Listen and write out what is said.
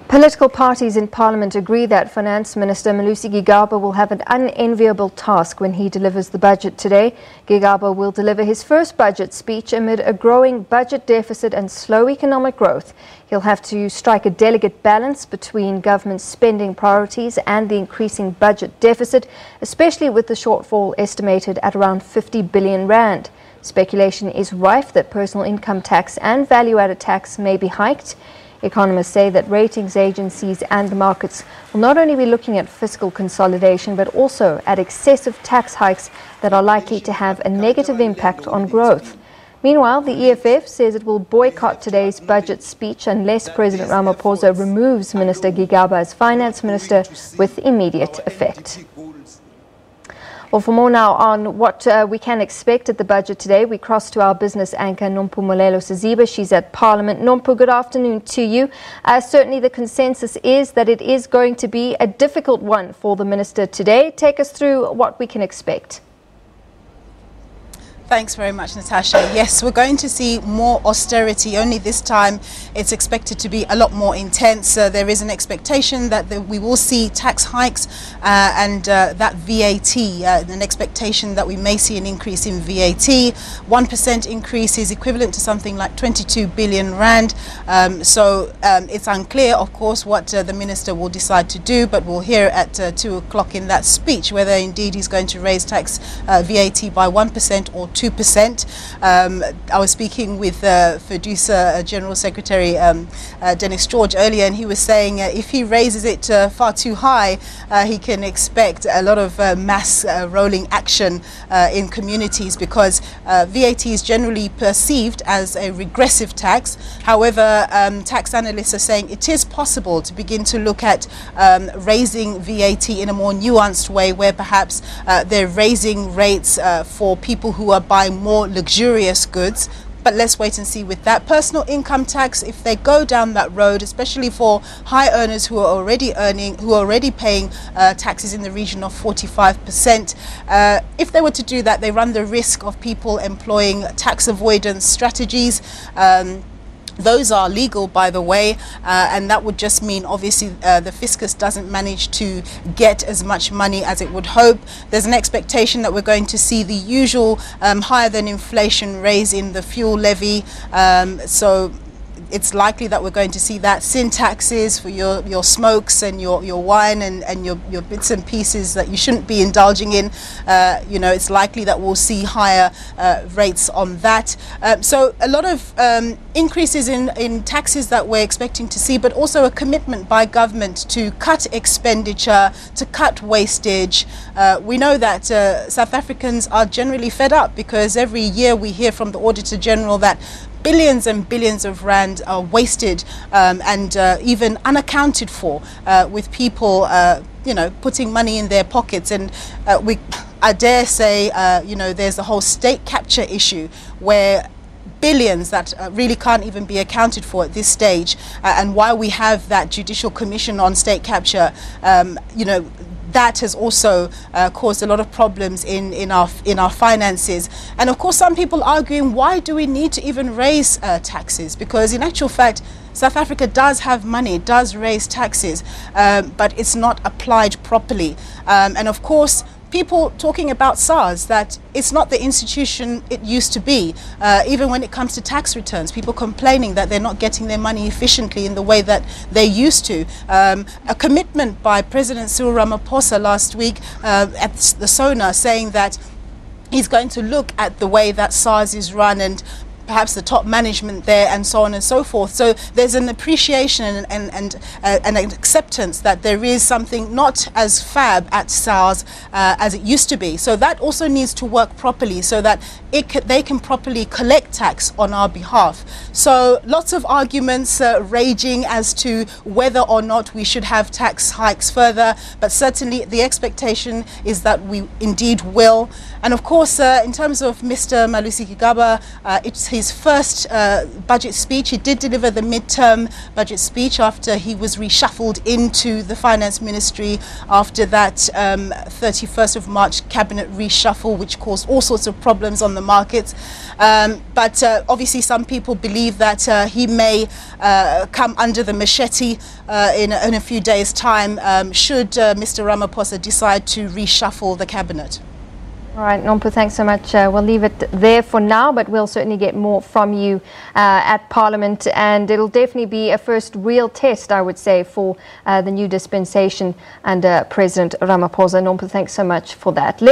Political parties in Parliament agree that Finance Minister Malusi Gigaba will have an unenviable task when he delivers the budget today. Gigaba will deliver his first budget speech amid a growing budget deficit and slow economic growth. He'll have to strike a delicate balance between government spending priorities and the increasing budget deficit, especially with the shortfall estimated at around 50 billion rand. Speculation is rife that personal income tax and value-added tax may be hiked. Economists say that ratings agencies and the markets will not only be looking at fiscal consolidation but also at excessive tax hikes that are likely to have a negative impact on growth. Meanwhile, the EFF says it will boycott today's budget speech unless President Ramaphosa removes Minister Gigaba as finance minister with immediate effect. Well, for more now on what we can expect at the budget today, we cross to our business anchor, Nompumelelo Siziba. She's at Parliament. Nompu, good afternoon to you. Certainly the consensus is that it is going to be a difficult one for the minister today. Take us through what we can expect. Thanks very much, Natasha. Yes, we're going to see more austerity, only this time it's expected to be a lot more intense. There is an expectation that we will see tax hikes and that VAT, an expectation that we may see an increase in VAT. 1% increase is equivalent to something like 22 billion rand. So it's unclear, of course, what the minister will decide to do, but we'll hear at 2 o'clock in that speech whether indeed he's going to raise tax VAT by 1% or 2%. I was speaking with FEDUSA General Secretary Dennis George earlier, and he was saying if he raises it far too high, he can expect a lot of mass rolling action in communities, because VAT is generally perceived as a regressive tax. However, tax analysts are saying it is possible to begin to look at raising VAT in a more nuanced way, where perhaps they're raising rates for people who are buying more luxurious goods. But let's wait and see with that. Personal income tax, if they go down that road, especially for high earners who are already paying taxes in the region of 45%, if they were to do that, they run the risk of people employing tax avoidance strategies. Those are legal, by the way, and that would just mean obviously the fiscus doesn't manage to get as much money as it would hope. There's an expectation that we're going to see the usual higher than inflation raise in the fuel levy. So it's likely that we're going to see that. Sin taxes for your smokes and your wine and your bits and pieces that you shouldn't be indulging in. You know, it's likely that we'll see higher rates on that. So a lot of increases in taxes that we're expecting to see, but also a commitment by government to cut expenditure, to cut wastage. We know that South Africans are generally fed up, because every year we hear from the Auditor General that billions and billions of rand are wasted and even unaccounted for, with people, you know, putting money in their pockets. And I dare say, you know, there's the whole state capture issue, where billions that really can't even be accounted for at this stage. And while we have that Judicial Commission on State Capture, you know, that has also caused a lot of problems in our finances. And of course, some people arguing, why do we need to even raise taxes? Because in actual fact, South Africa does have money, it does raise taxes, but it's not applied properly. And of course, people talking about SARS, that it's not the institution it used to be. Even when it comes to tax returns, people complaining that they're not getting their money efficiently in the way that they used to. A commitment by President Cyril Ramaphosa last week at the SONA, saying that he's going to look at the way that SARS is run and perhaps the top management there, and so on and so forth. So there's an appreciation and an acceptance that there is something not as fab at SARS as it used to be. So that also needs to work properly, so that they can properly collect tax on our behalf. So lots of arguments raging as to whether or not we should have tax hikes further, but certainly the expectation is that we indeed will. And of course, in terms of Mr. Malusi Gigaba, it's his his first budget speech. He did deliver the midterm budget speech after he was reshuffled into the finance ministry after that 31st of March cabinet reshuffle, which caused all sorts of problems on the markets. But obviously some people believe that he may come under the machete in a few days' time should Mr. Ramaphosa decide to reshuffle the cabinet. All right, Nompu, thanks so much. We'll leave it there for now, but we'll certainly get more from you at Parliament, and it'll definitely be a first real test, I would say, for the new dispensation under President Ramaphosa. Nompu, thanks so much for that.